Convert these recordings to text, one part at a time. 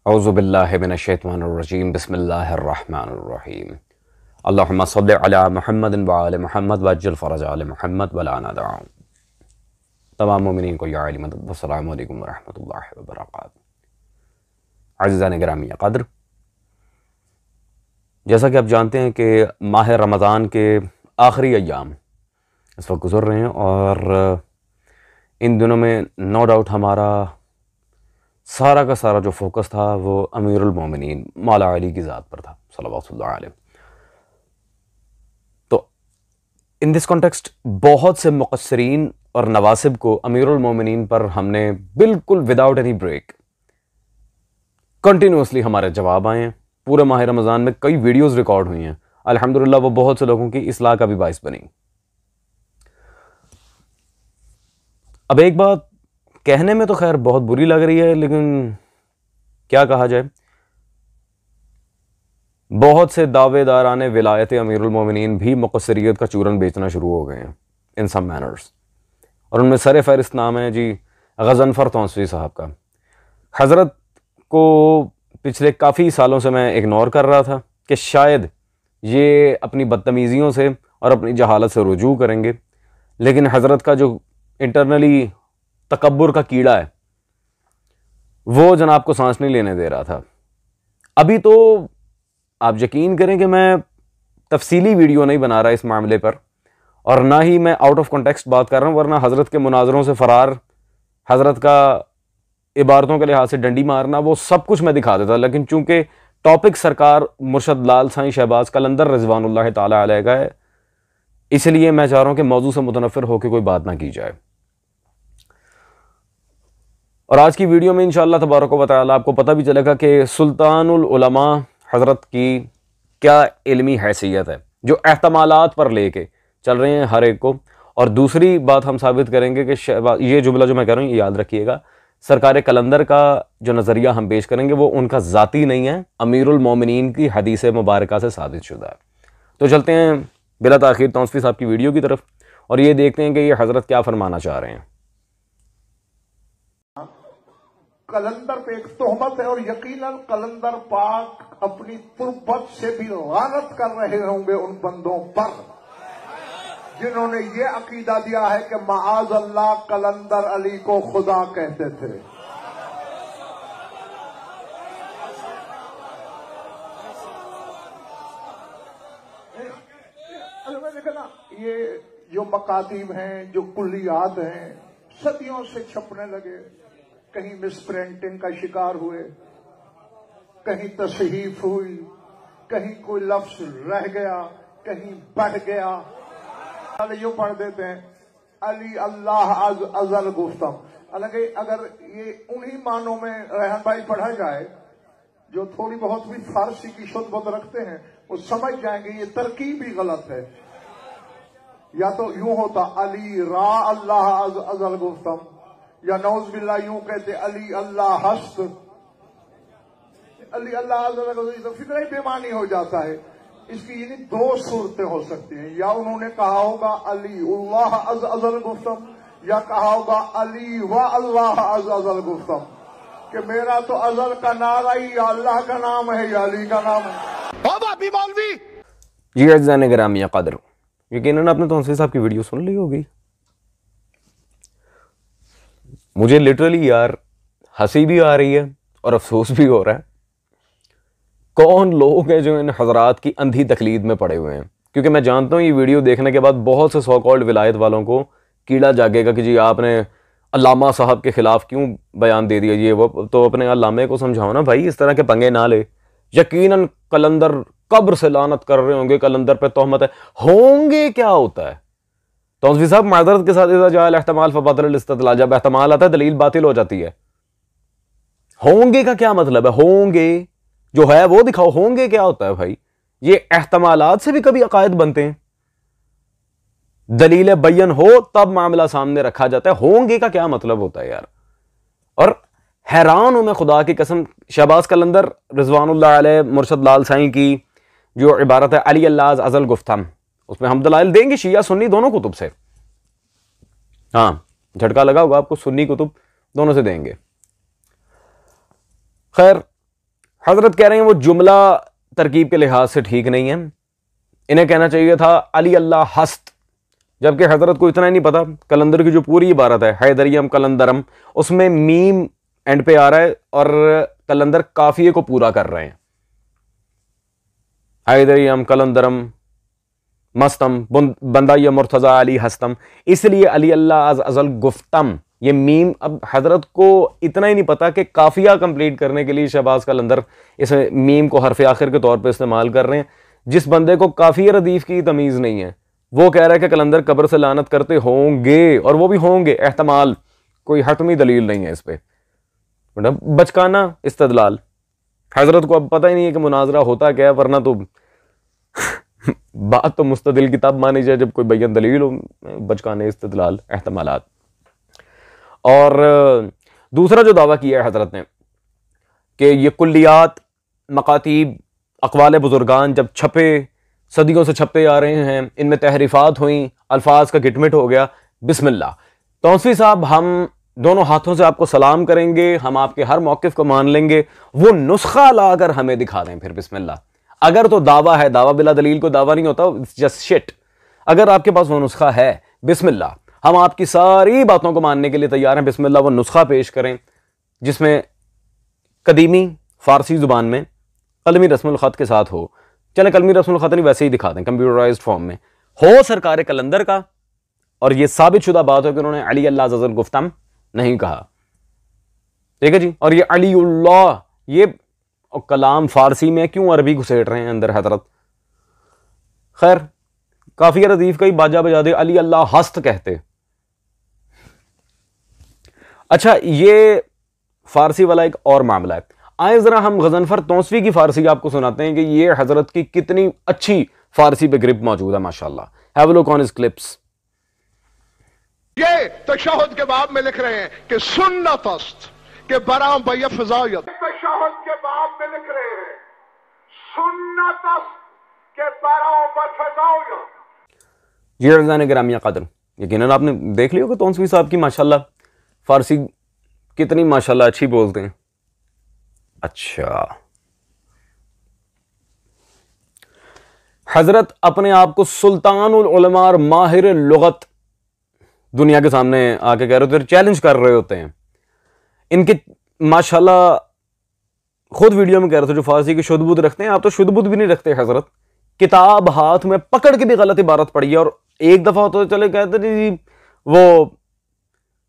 औज़ु बिल्लाहि मिनश्शैतानिर्रजीम बिस्मिल्लाहिर्रहमानिर्रहीम अल्लाहुम्मा सल्लि अला मुहम्मदिन व आले मुहम्मद वअज्जिल फ़रज आले मुहम्मद वला नदअ। तमाम मोमिनीन को या अली मदद। अस्सलामु अलैकुम व रहमतुल्लाहि व बरकातुहू। अज़ीज़ान गिरामी क़द्र, जैसा कि आप जानते हैं कि माह रमज़ान के आखिरी अय्याम इस वक्त गुज़र रहे हैं और इन दिनों में नो डाउट हमारा सारा का सारा जो फोकस था वो अमीरुल मोमिनीन मौला अली की ज़ात पर था सल्लल्लाहु अलैहि। तो इन दिस कॉन्टेक्स्ट बहुत से मुक़स्सिरीन और नवासिब को अमीरुल मोमिनीन पर हमने बिल्कुल विदाउट एनी ब्रेक कंटिन्यूसली हमारे जवाब आए हैं। पूरे माह रमज़ान में कई वीडियोस रिकॉर्ड हुई हैं। अल्हम्दुलिल्लाह वो बहुत से लोगों की इस्लाह का भी बाइस बनी। अब एक बात कहने में तो खैर बहुत बुरी लग रही है, लेकिन क्या कहा जाए, बहुत से दावेदाराने विलायत अमीरुल मोमिनीन भी मुक़स्सिरियत का चूरन बेचना शुरू हो गए हैं इन सम मैनर्स, और उनमें सर फहरिस्त नाम है जी ग़ज़नफ़र तौंसवी साहब का। हज़रत को पिछले काफ़ी सालों से मैं इग्नोर कर रहा था कि शायद ये अपनी बदतमीज़ियों से और अपनी जहालत से रुजू करेंगे, लेकिन हज़रत का जो इंटरनली तकब्बुर का कीड़ा है वो जनाब को सांस नहीं लेने दे रहा था। अभी तो आप यकीन करें कि मैं तफसीली वीडियो नहीं बना रहा इस मामले पर, और ना ही मैं आउट ऑफ कॉन्टेक्स्ट बात कर रहा हूँ, वरना हज़रत के मुनाजरों से फ़रार, हज़रत का इबारतों के लिहाज से डंडी मारना, वो सब कुछ मैं दिखा देता। लेकिन चूंकि टॉपिक सरकार मुर्शद लाल साईं शहबाज कलंदर रिज़वानुल्लाह ताला अलैह का है, इसलिए मैं चाह रहा हूँ कि मौजू से मुतनफ़िर होकर कोई बात ना की जाए। और आज की वीडियो में इंशाअल्लाह तबारक व तआला आपको पता भी चलेगा कि सुल्तानुल उलमा हज़रत की क्या इल्मी हैसियत है, जो एहतमालात पर लेके चल रहे हैं हर एक को। और दूसरी बात हम साबित करेंगे कि ये जुमला जो मैं कह रहा हूँ ये याद रखिएगा, सरकार कलंदर का जो नज़रिया हम पेश करेंगे वो उनका ज़ाती नहीं है, अमीरुल मोमिनीन की हदीस मुबारका से साबित शुदा है। तो चलते हैं बिला ताख़ीर तौंसवी साहब की वीडियो की तरफ और ये देखते हैं कि ये हज़रत क्या फरमाना चाह रहे हैं। कलंदर पे एक तोहमत है और यकीनन कलंदर पाक अपनी तुर्बत से भी लानत कर रहे होंगे उन बंदों पर जिन्होंने ये अकीदा दिया है कि माआज़ अल्लाह कलंदर अली को खुदा कहते थे। देखा ना, ये जो मकातीब हैं, जो कुल्लियात हैं, सदियों से छपने लगे, कहीं मिसप्रिंटिंग का शिकार हुए, कहीं तसहीफ हुई, कहीं कोई लफ्ज रह गया, कहीं बढ़ गया। यूं पढ़ देते हैं अली अल्लाह अजल गुफ्तम। हालांकि अगर ये उन्हीं मानों में रहन भाई पढ़ा जाए जो थोड़ी बहुत भी फारसी की शुद्ध बुद्ध रखते हैं, वो समझ जाएंगे ये तरकीब ही गलत है। या तो यूं होता अली रा अल्लाह अजल गुफ्तम, या नौज बिल्ला यूं कहते अली अल्लाह हस्त, अली अल्लाह तो फिक्र ही बेमानी हो जाता है। इसकी यानी दो सूरतें हो सकती हैं, या उन्होंने कहा होगा अली अल्लाह अजल गुफ्तम, या कहा होगा अली व अल्लाह अजल गुफ्तम, कि मेरा तो अजल का नारा ही या अल्लाह का नाम है या अली का नाम है। जी अज़ीज़ान गिरामी क़द्र, यकीनन आपने तौंसवी साहब की वीडियो सुन ली होगी। मुझे लिटरली यार हंसी भी आ रही है और अफसोस भी हो रहा है। कौन लोग हैं जो इन हजरात की अंधी तकलीद में पड़े हुए हैं, क्योंकि मैं जानता हूँ ये वीडियो देखने के बाद बहुत से सो कॉल्ड विलायत वालों को कीड़ा जागेगा कि जी आपने अल्लामा साहब के खिलाफ क्यों बयान दे दिया ये वो। तो अपने अल्लामे को समझाओ ना भाई, इस तरह के पंगे ना ले। यकीनन कलंदर कब्र से लानत कर रहे होंगे, कलंदर पे तोहमत है, होंगे क्या होता है तौंसवी साहब माजरत के साथ, एहतमाल फबातिल इस्तिदलाल, जब एहतमाल आता है दलील बातिल हो जाती है। होंगे का क्या मतलब है? होंगे जो है वो दिखाओ, होंगे क्या होता है भाई? ये एहतमालात से भी कभी अकायद बनते हैं, दलील बयन हो तब मामला सामने रखा जाता है। होंगे का क्या मतलब होता है यार? और हैरान हूं मैं खुदा की कसम, शहबाज कलंदर रिज़वानुल्लाह अलैह मुर्शद लाल साईं की जो इबारत है अली अल्लाह अजल गुफ्तम, उसमें हम दलाइल देंगे शिया सुन्नी दोनों कुतुब से। हाँ, झटका लगा होगा आपको, सुन्नी कुतुब दोनों से देंगे। खैर, हजरत कह रहे हैं वो जुमला तरकीब के लिहाज से ठीक नहीं है, इन्हें कहना चाहिए था अली अल्लाह हस्त, जबकि हजरत को इतना ही नहीं पता कलंदर की जो पूरी इबारत है हैदरियम कलंदरम, उसमें मीम एंड पे आ रहा है और कलंदर काफिये को पूरा कर रहे हैं। हैदरियम कलंदरम मस्तम बंदा या मुर्तजा अली हस्तम, इसलिए अली अल्लाह अजल गुफ्तम, ये मीम। अब हजरत को इतना ही नहीं पता कि काफिया कंप्लीट करने के लिए शहबाज कलंदर इस मीम को हरफ आखिर के तौर पे इस्तेमाल कर रहे हैं। जिस बंदे को काफिया रदीफ की तमीज नहीं है वो कह रहा है कि कलंदर कब्र से लानत करते होंगे, और वो भी होंगे एहतमाल, कोई हतमी दलील नहीं है इस पे, मतलब बचकाना इस्तदलाल। हजरत को अब पता ही नहीं है कि मुनाजरा होता क्या है, वरना तो बात तो मुस्तदिल किताब मानी जाए जब कोई बैन दलील हो, बचकाने इस्तदलाल एहतमालात। और दूसरा जो दावा किया है हजरत ने कि ये कुल्लियात मकातीब अक़वाल बुजुर्गान जब छपे, सदियों से छपते आ रहे हैं, इनमें तहरीफात हुई, अल्फाज का गिटमिट हो गया, बिस्मिल्लाह तौसीफ़ी साहब हम दोनों हाथों से आपको सलाम करेंगे, हम आपके हर मौक़िफ़ को मान लेंगे, वो नुस्खा लाकर हमें दिखा दें फिर बिस्मिल्लाह। अगर तो दावा है, दावा बिला दलील को दावा नहीं होता, इट्स जस्ट शिट। अगर आपके पास वो नुस्खा है बिस्मिल्लाह, हम आपकी सारी बातों को मानने के लिए तैयार हैं, बिस्मिल्लाह वो नुस्खा पेश करें जिसमें कदीमी फारसी जुबान में कलमी रस्मुल ख़त के साथ हो। चले कलमी रस्मुल ख़त नहीं, वैसे ही दिखा दें कंप्यूटराइज्ड फॉर्म में हो सरकार कलंदर का, और ये साबित शुदा बात हो कि उन्होंने अली अल्लाह अज़ल गुफ्तम नहीं कहा। ठीक है जी। और ये अलीउल्लाह, ये कलाम फारसी में क्यों अरबी घुसेड़ रहे हैं अंदर हजरत। खैर काफिया रदीफ का ही बाजा बजा दे, अली अल्लाह हस्त कहते। अच्छा ये फारसी वाला एक और मामला है। आए जरा हम गजनफर तौसवी की फारसी आपको सुनाते हैं कि ये हजरत की कितनी अच्छी फारसी पे ग्रिप मौजूद है माशाल्लाह। Have a look on his clips. ये तशहुद के बाब में लिख रहे हैं कि सुन्नत अस्त के बराम भैया फजायत, तशहुद के बाब में लिख रहे हैं सुन्नत अस्त के बराम फजायत। ये रज़ान गिरामिया कदर, यकीनन आपने देख लिया होगा तौसवी साहब की माशाल्लाह फारसी कितनी माशाल्लाह अच्छी बोलते हैं। अच्छा, हजरत अपने आप को सुल्तानुल उलमा और माहिर लुगत दुनिया के सामने आके कह रहे होते हैं, चैलेंज कर रहे होते हैं। इनके माशाल्लाह खुद वीडियो में कह रहे थे जो फारसी की शुद्ध-बुद्ध रखते हैं, आप तो शुद्ध-बुद्ध भी नहीं रखते हजरत। किताब हाथ में पकड़ के भी गलत इबारत पढ़ी है, और एक दफा तो चले कहते जी वो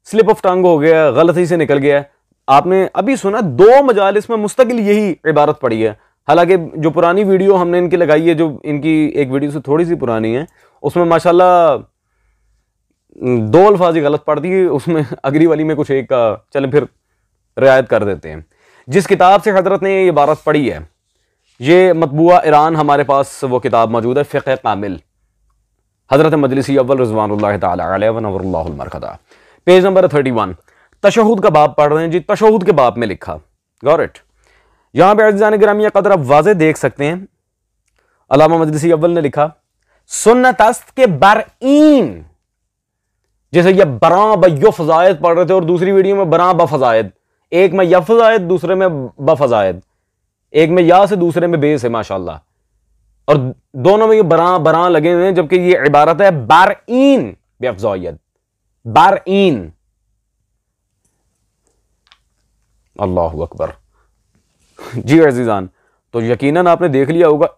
स्लिप ऑफ टंग हो गया, गलती से निकल गया। आपने अभी सुना 2 मजालिस में मुस्तकिल यही इबारत पढ़ी है। हालांकि जो पुरानी वीडियो हमने इनकी लगाई है, जो इनकी एक वीडियो से थोड़ी सी पुरानी है, उसमें माशाल्लाह 2 अल्फाज ही गलत पढ़ दी, उसमें अगली वाली में कुछ एक का चले फिर रियायत कर देते हैं। जिस किताब से हजरत ने ये इबारत पढ़ी है, ये मतबूआ ईरान हमारे पास वो किताब मौजूद है, फ़िक़्ह कामिल, हजरत मजलिसी अव्वल रिज़वानुल्लाह तआला अलैहि व नव्वरुल्लाहुल मरकदा, पेज नंबर 31। तशहुद का बाब पढ़ रहे हैं जी। तशहुद के बाब में लिखा, गॉट इट। यहां पे अज़ीज़ान गिरामी कदर आप वाज़े देख सकते हैं, अल्लामा मजलिसी अव्वल ने लिखा सुन्नत अस्त के बरईन, जैसे ये बरा बफ़ज़ायद पढ़ रहे थे और दूसरी वीडियो में बरा बफ़ज़ायद, एक में यफ़ज़ायद दूसरे में बफ़ज़ायद, एक में या से दूसरे में बे से माशाल्लाह, और दोनों में ये बरा बरा लगे हुए हैं, जबकि ये इबारत है बरईन बफ़ज़ायद, बरईन। अल्लाहु अकबर जी अजीजान। तो यकीनन आपने देख लिया होगा,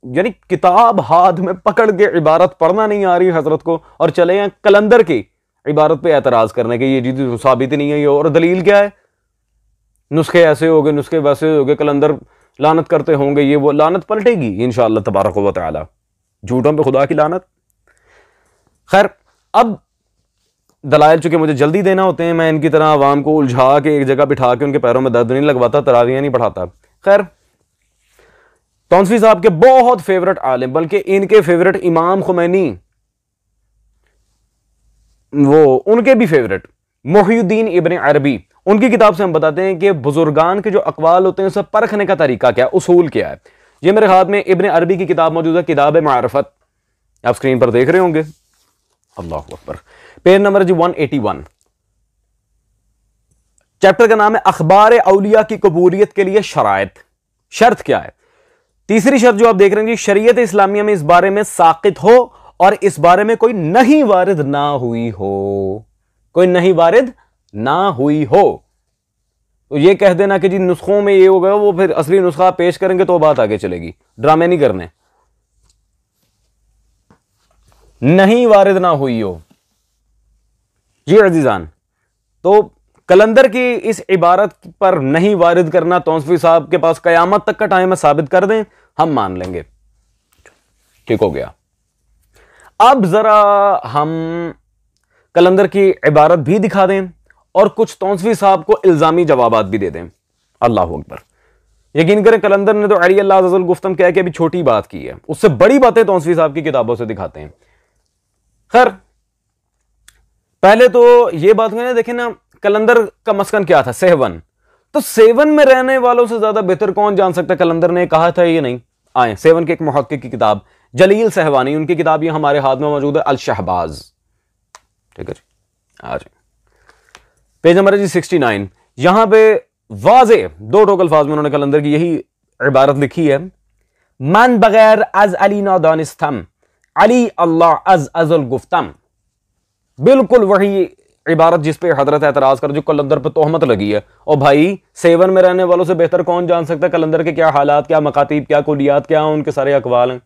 यानी किताब हाथ में पकड़ के इबारत पढ़ना नहीं आ रही हजरत को, और चले हैं कलंदर की इबारत पे एतराज करने के, ये जी साबित नहीं है ये, और दलील क्या है, नुस्खे ऐसे हो गए, नुस्खे वैसे हो गए, कलंदर लानत करते होंगे, ये वो लानत पलटेगी इंशाअल्लाह तबारक व तआला, झूठों पे खुदा की लानत। खैर अब दलाइल चूंकि मुझे जल्दी देना होते हैं, मैं इनकी तरह आवाम को उलझा के एक जगह बिठा के उनके पैरों में दर्द नहीं लगवाता, तरावियां नहीं पढ़ाता। खैर तौसवी साहब के बहुत फेवरेट आलिम, बल्कि इनके फेवरेट इमाम खुमैनी, वो उनके भी फेवरेट मुहियुद्दीन इब्न अरबी, उनकी किताब से हम बताते हैं कि बुजुर्गान के जो अकवाल होते हैं उसे परखने का तरीका क्या, उसूल क्या है। ये मेरे हाथ में इब्न अरबी की किताब मौजूद है, किताब मारिफत, आप स्क्रीन पर देख रहे होंगे। अल्लाह अकबर। पेज नंबर जी 181। चैप्टर का नाम है अखबार औलिया की कबूलियत के लिए शराइत। शर्त क्या है? तीसरी शर्त जो आप देख रहे हैं जी, शरीयत इस्लामिया में इस बारे में साकित हो और इस बारे में कोई नहीं वारिद ना हुई हो, कोई नहीं वारिद ना हुई हो। तो ये कह देना कि जी नुस्खों में ये हो गया, वो फिर असली नुस्खा पेश करेंगे तो बात आगे चलेगी, ड्रामे नहीं करने। नहीं वारिद ना हुई हो जी अजीजान। तो कलंदर की इस इबारत पर नहीं वारिद करना तौंसफी साहब के पास कयामत तक का टाइम है, साबित कर दें, हम मान लेंगे, ठीक हो गया। अब जरा हम कलंदर की इबारत भी दिखा दें और कुछ तौंसफी साहब को इल्जामी जवाबात भी दे दें। अल्लाह अकबर। यकीन करें कलंदर ने तो अली अल्लाह अज़्ज़ल गुफ्तम कह के अभी छोटी बात की है, उससे बड़ी बातें तौंसफी साहब की किताबों से दिखाते हैं। खैर पहले तो ये बात मैंने देखे ना, कलंदर का मस्कन क्या था? सेवन। तो सेवन में रहने वालों से ज्यादा बेहतर कौन जान सकता है? कलंदर ने कहा था ये नहीं। आए सेवन के एक मुहक्किक की किताब जलील सहवानी, उनकी किताब ये हमारे हाथ में मौजूद है, अल शहबाज। ठीक है जी, आ जाए पेज नंबर जी 69। यहां पे वाजे दो टोक अल्फाज में उन्होंने कलंदर की यही इबारत लिखी है, मन बगैर अज अली ना दानिस्तम अली अल्लाह अज अजल गुफ्तम। बिल्कुल वही इबारत जिस पे हजरत एतराज कर, जो कलंदर पे तोहमत लगी है। और भाई सेवन में रहने वालों से बेहतर कौन जान सकता है कलंदर के क्या हालात, क्या मकातीब, क्या कुलियात, क्या उनके सारे अकवाल हैं।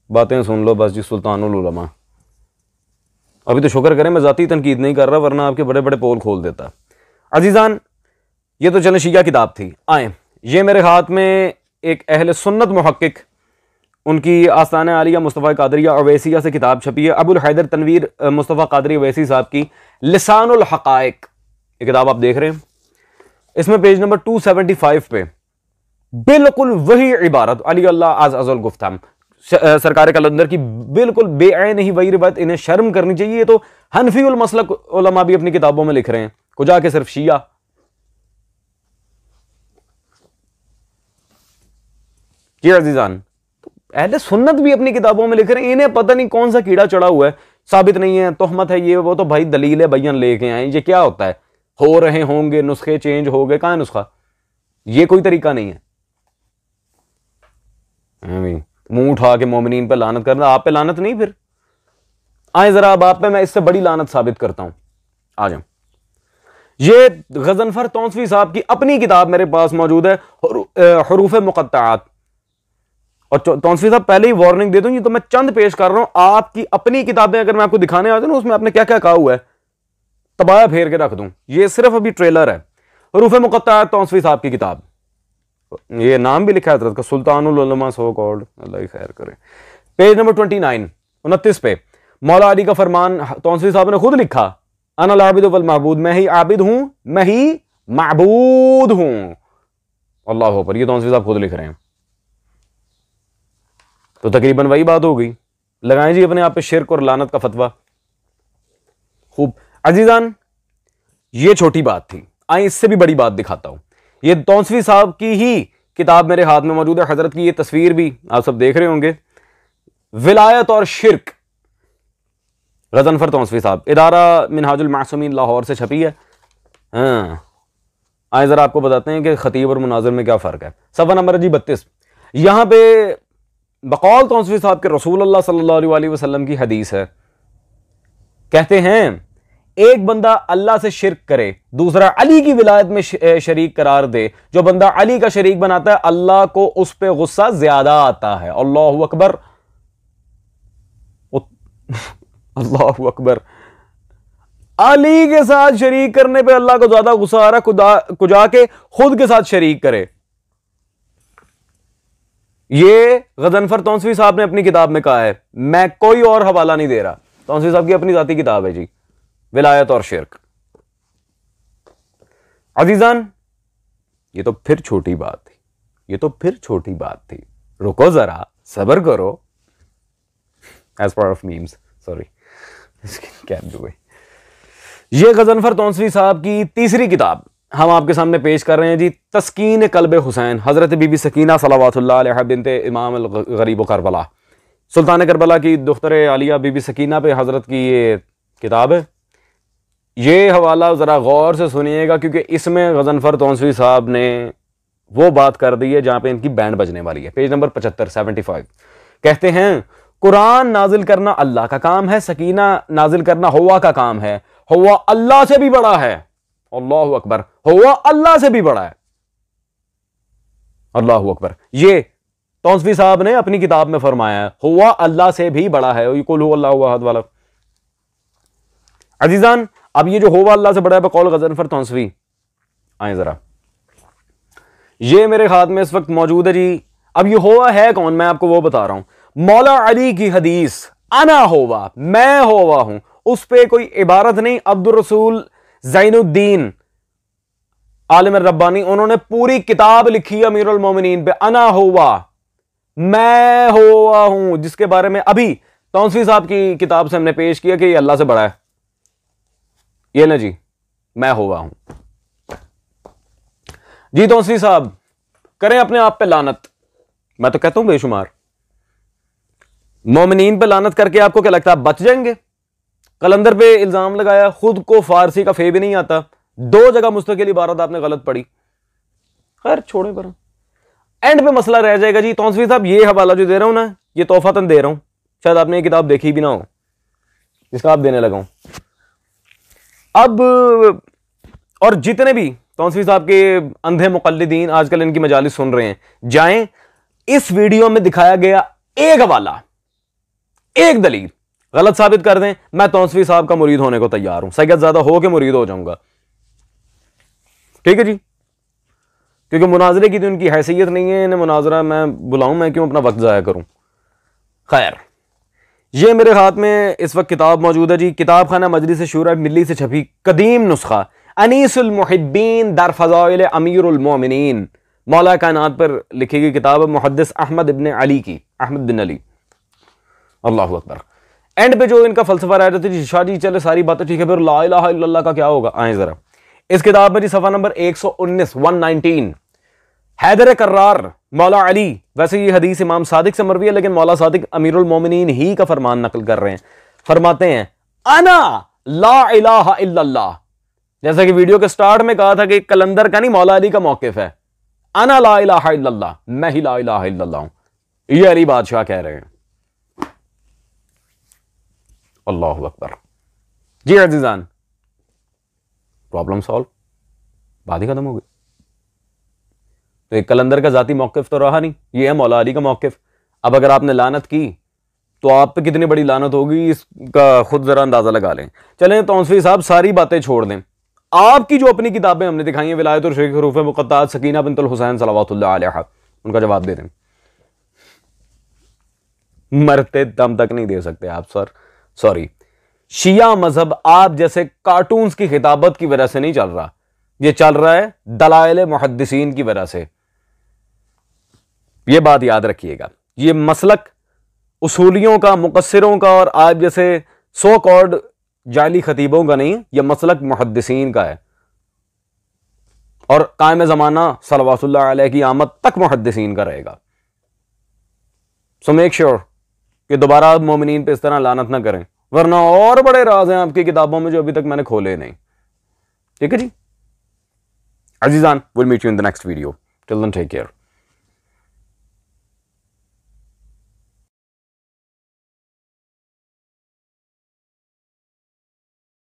बातें सुन लो बस जी, सुल्तानुल उलमा। अभी तो शुक्र करें मैं जाती तनकीद नहीं कर रहा, वरना आपके बड़े बड़े पोल खोल देता। अजीजान ये तो चले शिया किताब थी। आए ये मेरे हाथ में एक अहले सुन्नत मुहक्किक, उनकी आस्ताना आलिया मुस्तफ़ा कादरिया अवैसिया से किताब छपी है, अबुल हैदर तनवीर मुस्तफ़ा कादरी अवैसी साहब की लिसानुल हक़ाइक़। ये किताब आप देख रहे हैं, इसमें पेज नंबर 275 पे बिल्कुल वही इबारत अली अल्लाह अज़ अज़ल गुफ्तम सरकार कलंदर की बिल्कुल बेऐन ही वही रिवायत। इन्हें शर्म करनी चाहिए। ये तो हनफी उल मसलक उलमा भी अपनी किताबों में लिख रहे हैं, कुछ के सिर्फ शिया। जी अजीजान, अहले सुन्नत भी अपनी किताबों में लिख रहे हैं। इन्हें पता नहीं कौन सा कीड़ा चढ़ा हुआ है, साबित नहीं है, तोहमत है, ये वो। तो भाई दलील बयान लेके आए, ये क्या होता है? हो रहे होंगे नुस्खे चेंज हो गए, कहां है नुस्खा? ये कोई तरीका नहीं है। मुंह उठा के मोमिनीन पे लानत करना, आप पे लानत नहीं। फिर आए जरा अब आप पे मैं इससे बड़ी लानत साबित करता हूं। आ जाओ। ये गजनफर तौंसफी साहब की अपनी किताब मेरे पास मौजूद है, हुरूफ मुक़त्तआत। और तौंसफी साहब पहले ही वार्निंग दे दूं, ये तो मैं चंद पेश कर रहा हूं, आपकी अपनी किताबें अगर मैं आपको दिखाने आ जाऊं ना, उसमें आपने क्या क्या कहा हुआ है तबाया फेर के रख दूं। ये सिर्फ अभी ट्रेलर है। हुरूफ मुक़त्तआत तौंसफी साहब की किताब, ये नाम भी लिखा है हज़रत का, सुल्तानुल उलमा सो कॉल्ड, अल्लाह ही खैर करे। पेज नंबर 29 पे मौला अली का फरमान तौंसफी साहब ने खुद लिखा, अनल आबिद वल महबूद, मैं ही आबिद हूं, मैं ही महबूद हूं। अल्लाह पर ये तौंसफी साहब खुद लिख रहे हैं। तो तकरीबन वही बात हो गई। लगाएं जी अपने आप पे शिर्क और लानत का फतवा। खूब अजीजान, ये छोटी बात थी। आए इससे भी बड़ी बात दिखाता हूं। ये तौंसफी साहब की ही किताब मेरे हाथ में मौजूद है, हजरत की ये तस्वीर भी आप सब देख रहे होंगे, विलायत और शिर्क, गजनफर तौंसफी साहब, इदारा मिनहाजुल मासूमीन लाहौर से छपी है। हाँ आए जरा आपको बताते हैं कि खतीब और मुनाजिर में क्या फर्क है। सफ़ा नंबर जी 32। यहां पे बकौल तौंसफी साहब के रसूल अल्लाह सल्लल्लाहु अलैहि वसल्लम की हदीस है, कहते हैं एक बंदा अल्लाह से शिर्क करे, दूसरा अली की विलायत में शरीक करार दे, जो बंदा अली का शरीक बनाता है अल्लाह को उस पे गुस्सा ज्यादा आता है। अल्लाहु अकबर, अल्लाहु अकबर। अली के साथ शरीक करने पे अल्लाह को ज्यादा गुस्सा आ रहा, कुजा के खुद के साथ शरीक करे। ये गजनफर तौंसफी साहब ने अपनी किताब में कहा है, मैं कोई और हवाला नहीं दे रहा। तौंसफी साहब की अपनी जाती किताब है जी, विलायत और शिर्क। अजीजान ये तो फिर छोटी बात थी, ये तो फिर छोटी बात थी। रुको जरा, सब्र करो। As part of memes, sorry क्या दुए। ये गजनफर तौंसफी साहब की तीसरी किताब हम आपके सामने पेश कर रहे हैं जी, तस्कीन कल्ब हुसैन, हजरत बीबी सकीना सलावतुल्लाह अलैहा बिनते इमाम अल गरीब करबला, सुल्तान करबला की दुख्तर आलिया बीबी सकीना पे हजरत की ये किताब है। ये हवाला ज़रा गौर से सुनिएगा, क्योंकि इसमें गजनफर तौंसफी साहब ने वो बात कर दी है जहां पे इनकी बैंड बजने वाली है। पेज नंबर 75 कहते हैं कुरान नाजिल करना अल्लाह का काम है, सकीना नाजिल करना हुआ का काम है, हुआ अल्लाह से भी बड़ा है। अल्लाहु अकबर, हुआ अल्लाह से भी बड़ा है। अल्लाहु अकबर, ये तौंसवी साहब ने अपनी किताब में फरमाया है, हुआ अल्लाह से भी बड़ा है। कुल हुवल्लाहु अहद वाला। अजीजान, अब ये जो हुआ अल्लाह से बड़ा है बकौल गज़नफर तौंसवी, आए जरा, ये मेरे हाथ में इस वक्त मौजूद है जी। अब ये हुआ है कौन, मैं आपको वो बता रहा हूं। मौला अली की हदीस अना हुआ, मैं हुआ हूं, उस पे कोई इबारत नहीं। अब्दुल रसूल ज़ैनुद्दीन आलिम रब्बानी, उन्होंने पूरी किताब लिखी अमीरुल मोमिनीन पे, अना हुआ, मैं हुआ हूं, जिसके बारे में अभी तौंसवी साहब की किताब से हमने पेश किया कि ये अल्लाह से बड़ा है। ये ना जी, मैं हुआ हूं जी। तौंसवी साहब करें अपने आप पे लानत, मैं तो कहता हूं बेशुमार। मोमिनीन पे लानत करके आपको क्या लगता है बच जाएंगे? कलंदर पे इल्जाम लगाया, खुद को फारसी का फे भी नहीं आता, 2 जगह मुस्तकिल इबारत आपने गलत पढ़ी। खैर छोड़े पर, एंड पे मसला रह जाएगा जी। तौंसवी साहब ये हवाला जो दे रहा हूं ना, ये तोहफातन दे रहा हूं, शायद आपने ये किताब देखी भी ना हो, इसका आप देने लगा हूं अब। और जितने भी तौंसवी साहब के अंधे मुकल्लिदीन आजकल इनकी मजालिस सुन रहे हैं, जाएं, इस वीडियो में दिखाया गया एक हवाला, एक दलील गलत साबित कर दें, मैं तौंसवी साहब का मुरीद होने को तैयार हूं, सैयद ज्यादा हो के मुरीद हो जाऊंगा। ठीक है जी, क्योंकि मुनाजरे की तो उनकी हैसियत नहीं है, इन्हें मुनाजरा मैं बुलाऊं, मैं क्यों अपना वक्त जाया करूं। खैर, ये मेरे हाथ में इस वक्त किताब मौजूद है जी, किताब खाना मजलिस शूरा मिल्ली से छपी कदीम नुस्खा अनीसुल मुहिब्बीन दर फज़ाइल अमीरुल मोमिनीन, मौला कायनात पर लिखी गई किताब है मुहद्दिस अहमद इब्न अली की, अहमद बिन अली। अल्लाहु अकबर। एंड पे जो इनका फलसफा रह जाती है, शाह जी चले सारी बातें ठीक है, फिर ला इलाहा इल्लल्लाह का क्या होगा? आए जरा, इस किताब में जी सफा नंबर 119 हैदर कर्रार मौला अली, वैसे ये हदीस इमाम सादिक से मरवी है, लेकिन मौला सादिक अमीरुल मोमिनीन ही का फरमान नकल कर रहे हैं। फरमाते हैं अना ला इलाहा इल्लल्लाह, जैसा कि वीडियो के स्टार्ट में कहा था कि कलंदर का नहीं मौला अली का मौकिफ है, अना ला इलाहा इल्लल्लाह, मैं ही ला इलाहा इल्लल्लाह हूं, ये अली बादशाह कह रहे हैं। अल्लाहु अकबर जी। अजीजान, प्रॉब्लम सॉल्व, बात ही खत्म हो गई। तो एक कलंदर का जाती मौकिफ तो रहा नहीं, ये है मौला अली का मौकिफ। अब अगर आपने लानत की तो आप पे कितनी बड़ी लानत होगी, इसका खुद जरा अंदाजा लगा लें। चलें तौंसवी साहब सारी बातें छोड़ दें, आपकी जो अपनी किताबें हमने दिखाई हैं विलायत और शेख हरूफ मुक़त्तआत सकीना बिन्तुल हुसैन सलवातुल्लाह अलैहा, उनका जवाब दे दें। मरते दम तक नहीं दे सकते आप सर, सॉरी। शिया मजहब आप जैसे कार्टून्स की खिताबत की वजह से नहीं चल रहा, ये चल रहा है दलाइल मुहद्दिसीन की वजह से। ये बात याद रखिएगा, ये मसलक उसूलियों का, मुकस्सिरों का और आप जैसे सो कॉल्ड जाली खतीबों का नहीं, यह मसलक मुहद्दिसीन का है। और कायम जमाना सल्लल्लाहु अलैहि की आमद तक मुहद्दिसीन का रहेगा। सो मेक श्योर कि दोबारा आप मोमिनीन पे इस तरह लानत ना करें, वरना और बड़े राज हैं आपकी किताबों में जो अभी तक मैंने खोले नहीं। ठीक है जी अजीजान, will meet you in the next video, till then take care.